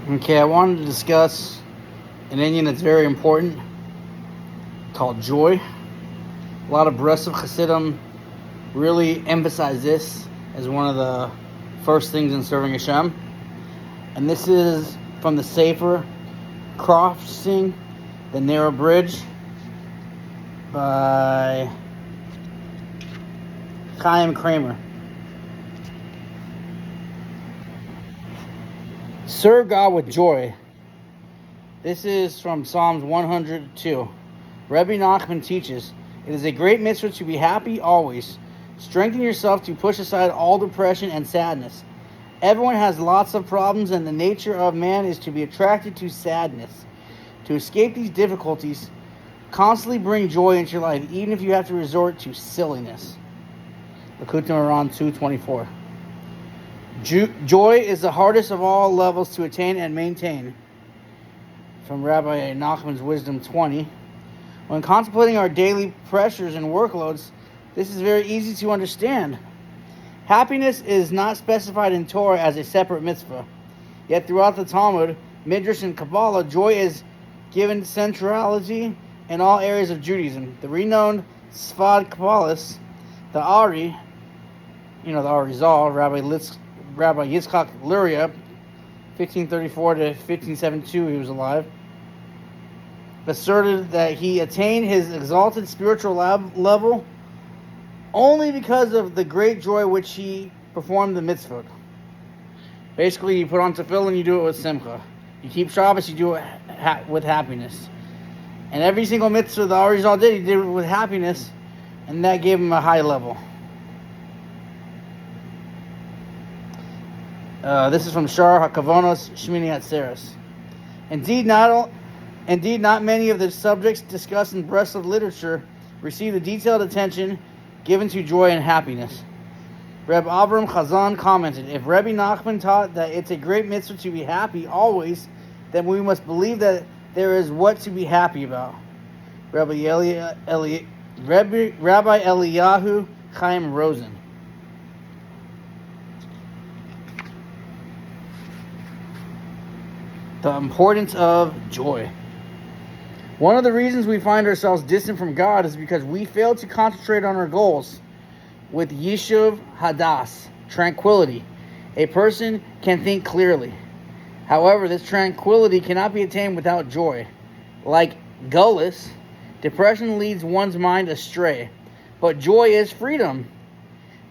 Okay, I wanted to discuss an Indian that's very important called joy. A lot of Breslov Chassidim really emphasize this as one of the first things in serving Hashem. And this is from the Sefer Crossing the Narrow Bridge by Chaim Kramer. Serve God with joy. This is from Psalms 102. Rebbi Nachmon teaches, it is a great mitzvah to be happy always. Strengthen yourself to push aside all depression and sadness. Everyone has lots of problems, and the nature of man is to be attracted to sadness. To escape these difficulties, constantly bring joy into your life, even if you have to resort to silliness. Likutei Moharan 2:24. Joy is the hardest of all levels to attain and maintain. From Rabbi Nachman's Wisdom 20. When contemplating our daily pressures and workloads, this is very easy to understand. Happiness is not specified in Torah as a separate mitzvah. Yet throughout the Talmud, Midrash, and Kabbalah, joy is given centrality in all areas of Judaism. The renowned Sfad Kabbalists, the Ari, the Arizal, Rabbi Yitzchak Luria, 1534 to 1572, he was alive, asserted that he attained his exalted spiritual level only because of the great joy which he performed the mitzvot. Basically, you put on tefillin, you do it with simcha. You keep Shabbos, you do it with happiness. And every single mitzvah the Arizal did, he did it with happiness, and that gave him a high level. This is from Shar HaKavonos Shmini Atzeres. Indeed, not many of the subjects discussed in Breslov literature receive the detailed attention given to joy and happiness. Reb Avram Chazan commented, if Rebbi Nachmon taught that it's a great mitzvah to be happy always, then we must believe that there is what to be happy about. Rabbi Eliyahu Chaim Rosen. The importance of joy. One of the reasons we find ourselves distant from God is because we fail to concentrate on our goals. With Yishuv Hadas, tranquility, a person can think clearly. However, this tranquility cannot be attained without joy. Like gullus, depression leads one's mind astray, but joy is freedom.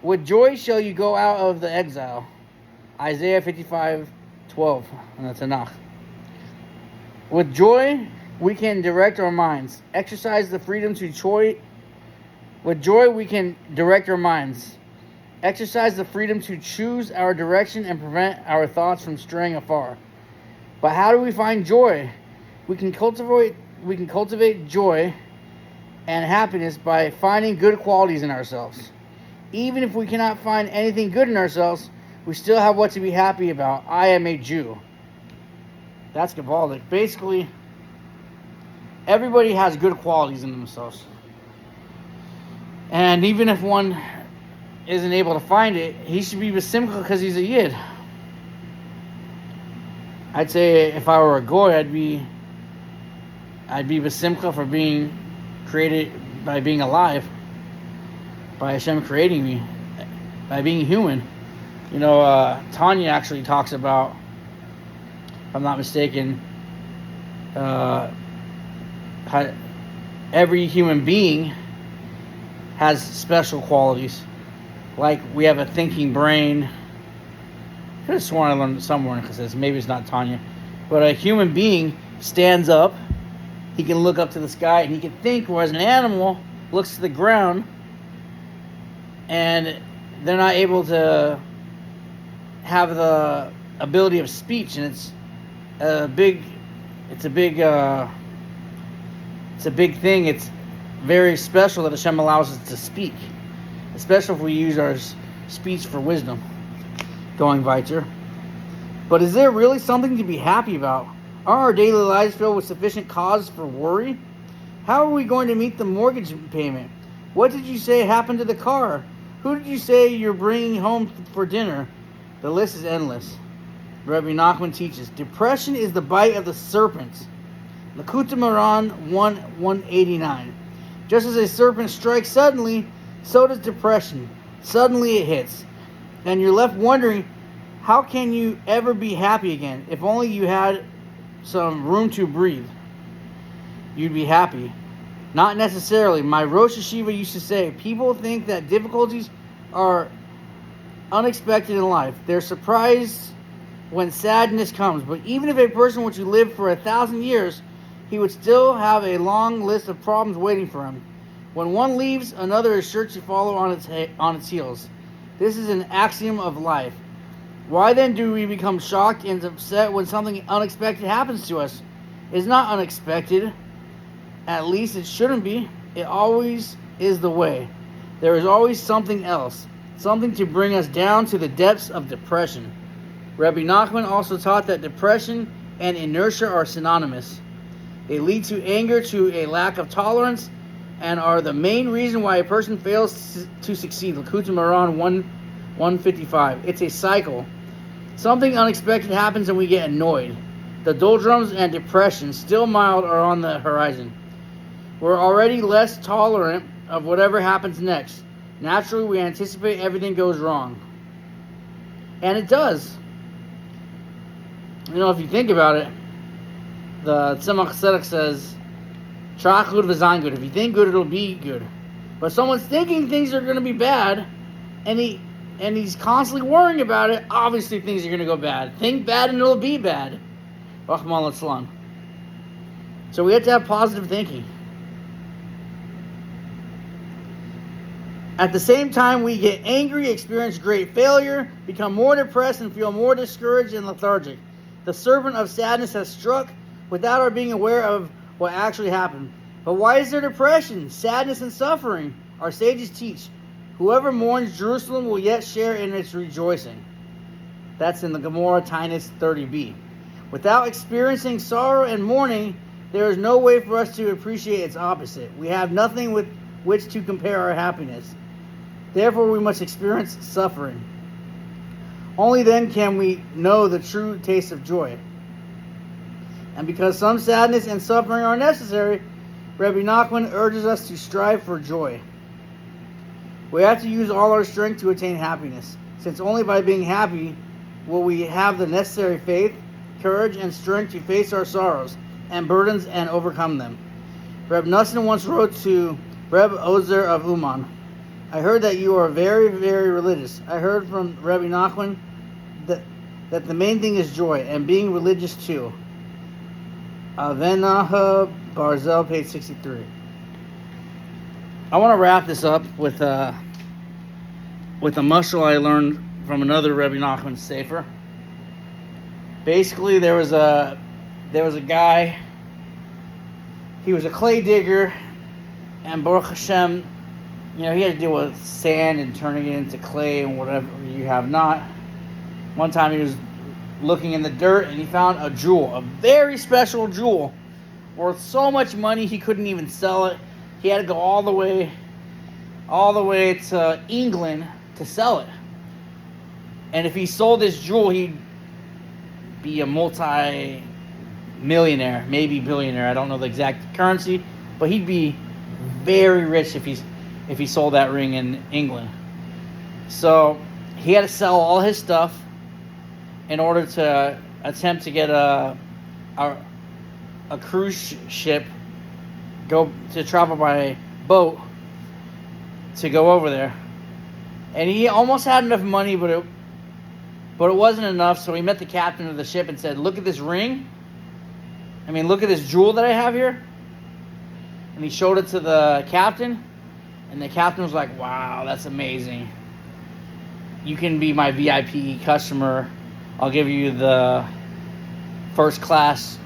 With joy shall you go out of the exile. Isaiah 55:12, and that's Tanakh. With joy, we can direct our minds. Exercise the freedom to choose. With joy, we can direct our minds. Exercise the freedom to choose our direction and prevent our thoughts from straying afar. But how do we find joy? We can cultivate joy and happiness by finding good qualities in ourselves. Even if we cannot find anything good in ourselves, we still have what to be happy about. I am a Jew. That's Gavaldic. Basically, everybody has good qualities in themselves. And even if one isn't able to find it, he should be Besimcha because he's a Yid. I'd say if I were a Goy, I'd be Besimcha for being created, by being alive, by Hashem creating me, by being human. Tanya actually talks about, if I'm not mistaken, how every human being has special qualities. Like we have a thinking brain. I could have sworn I learned somewhere because this. Maybe it's not Tanya. But a human being stands up. He can look up to the sky and he can think, whereas an animal looks to the ground and they're not able to have the ability of speech. And it's a big thing. It's very special that Hashem allows us to speak, especially if we use our speech for wisdom. Going weiter. But is there really something to be happy about? Are our daily lives filled with sufficient cause for worry? How are we going to meet the mortgage payment? What did you say happened to the car? Who did you say you're bringing home for dinner? The list is endless. Rebbi Nachmon teaches, depression is the bite of the serpent. Likutei Moharan 189. Just as a serpent strikes suddenly, so does depression. Suddenly it hits. And you're left wondering, how can you ever be happy again? If only you had some room to breathe, you'd be happy. Not necessarily. My Rosh Hashiva used to say, people think that difficulties are unexpected in life. They're surprised when sadness comes. But even if a person were to live for 1,000 years, he would still have a long list of problems waiting for him. When one leaves, another is sure to follow on its heels. This is an axiom of life. Why then do we become shocked and upset when something unexpected happens to us? It's not unexpected. At least it shouldn't be. It always is the way. There is always something else. Something to bring us down to the depths of depression. Rebbi Nachmon also taught that depression and inertia are synonymous. They lead to anger, to a lack of tolerance, and are the main reason why a person fails to succeed. Likutei Moharan 155. It's a cycle. Something unexpected happens and we get annoyed. The doldrums and depression, still mild, are on the horizon. We're already less tolerant of whatever happens next. Naturally, we anticipate everything goes wrong. And it does. If you think about it, the Tzemach Tzedek says, Trach gut v'zayin gut. If you think good, it'll be good. But someone's thinking things are going to be bad, and he's constantly worrying about it, obviously things are going to go bad. Think bad and it'll be bad. Rahman al-Islam. So we have to have positive thinking. At the same time, we get angry, experience great failure, become more depressed, and feel more discouraged and lethargic. The serpent of sadness has struck without our being aware of what actually happened. But why is there depression, sadness, and suffering? Our sages teach, whoever mourns Jerusalem will yet share in its rejoicing. That's in the Gemara Tainus 30b. Without experiencing sorrow and mourning, there is no way for us to appreciate its opposite. We have nothing with which to compare our happiness. Therefore, we must experience suffering. Only then can we know the true taste of joy. And because some sadness and suffering are necessary, Rebbi Nachmon urges us to strive for joy. We have to use all our strength to attain happiness, since only by being happy will we have the necessary faith, courage, and strength to face our sorrows and burdens and overcome them. Reb Nosson once wrote to Reb Ozer of Uman, I heard that you are very, very religious. I heard from Rebbi Nachmon that the main thing is joy, and being religious too. Avenaha Barzel, page 63. I want to wrap this up with a mashal I learned from another Rebbi Nachmon sefer. Basically, there was a guy. He was a clay digger, and Baruch Hashem, he had to deal with sand and turning it into clay and whatever you have not. One time he was looking in the dirt and he found a jewel, a very special jewel, worth so much money he couldn't even sell it. He had to go all the way to England to sell it. And if he sold this jewel, he'd be a multi-millionaire, maybe billionaire. I don't know the exact currency, but he'd be very rich if he sold that ring in England. So he had to sell all his stuff in order to attempt to get a cruise ship, go to travel by boat to go over there. And he almost had enough money, but it wasn't enough. So he met the captain of the ship and said, look at this ring. Look at this jewel that I have here. And he showed it to the captain. And the captain was like, wow, that's amazing. You can be my VIP customer. I'll give you the first class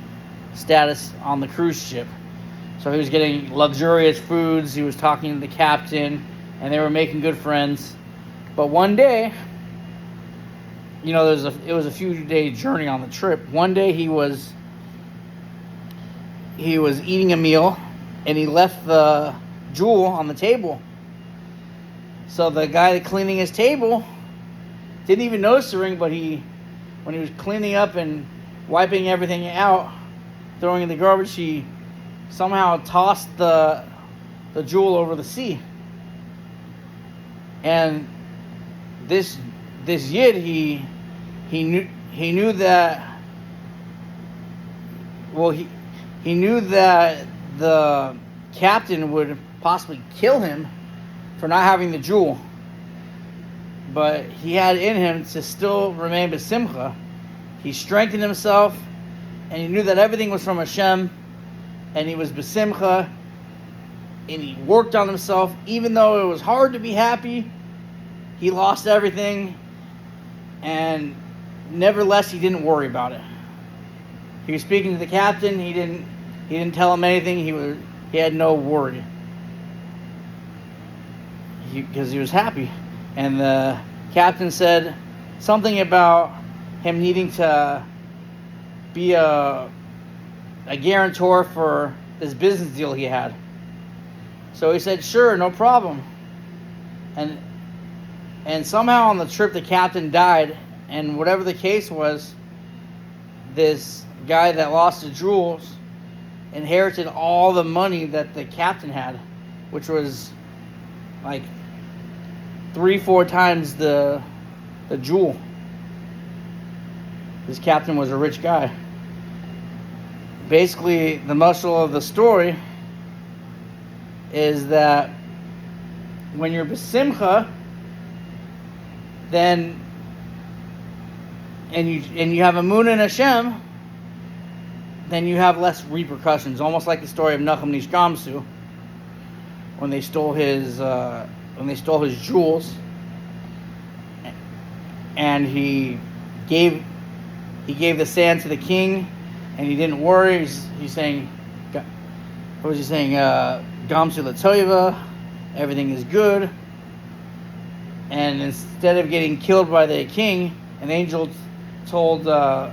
status on the cruise ship. So he was getting luxurious foods. He was talking to the captain. And they were making good friends. But one day, it was a few day journey on the trip. One day he was eating a meal. And he left the jewel on the table. So the guy cleaning his table didn't even notice the ring, but he when he was cleaning up and wiping everything out, throwing in the garbage, he somehow tossed the jewel over the sea. And this Yid, he knew that. Well, he knew that the captain would possibly kill him for not having the jewel, but he had in him to still remain Besimcha. He strengthened himself, and he knew that everything was from Hashem, and he was Besimcha, and he worked on himself. Even though it was hard to be happy, he lost everything, and nevertheless, he didn't worry about it. He was speaking to the captain. He didn't tell him anything. He had no worry, because he was happy. And the captain said something about him needing to be a guarantor for this business deal he had. So he said, sure, no problem. And somehow on the trip, the captain died. And whatever the case was, this guy that lost the jewels inherited all the money that the captain had, which was like 3-4 times the jewel. This captain was a rich guy. Basically, the moral of the story is that when you're Besimcha, then and you have emuna in Hashem, then you have less repercussions. Almost like the story of Nachmon Ish Gamsu, when they stole his jewels, and he gave the sand to the king, and he didn't worry. He's saying, what was he saying? Gamsu l'toiva, everything is good. And instead of getting killed by the king, an angel told the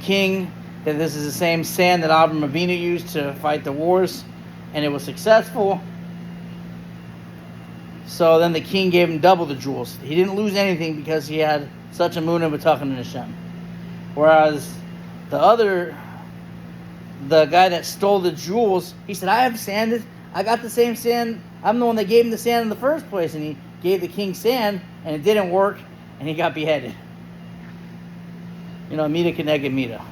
king that this is the same sand that Avraham Avinu used to fight the wars, and it was successful. So then the king gave him double the jewels. He didn't lose anything because he had such a emuna b'tachon in Hashem. Whereas the guy that stole the jewels, he said, I have sand. I got the same sand. I'm the one that gave him the sand in the first place. And he gave the king sand, and it didn't work, and he got beheaded. Mida keneged mida.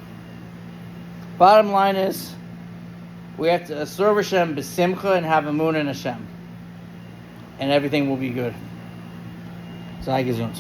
Bottom line is, we have to serve Hashem Besimcha and have emuna in Hashem, and everything will be good. Sei gesund.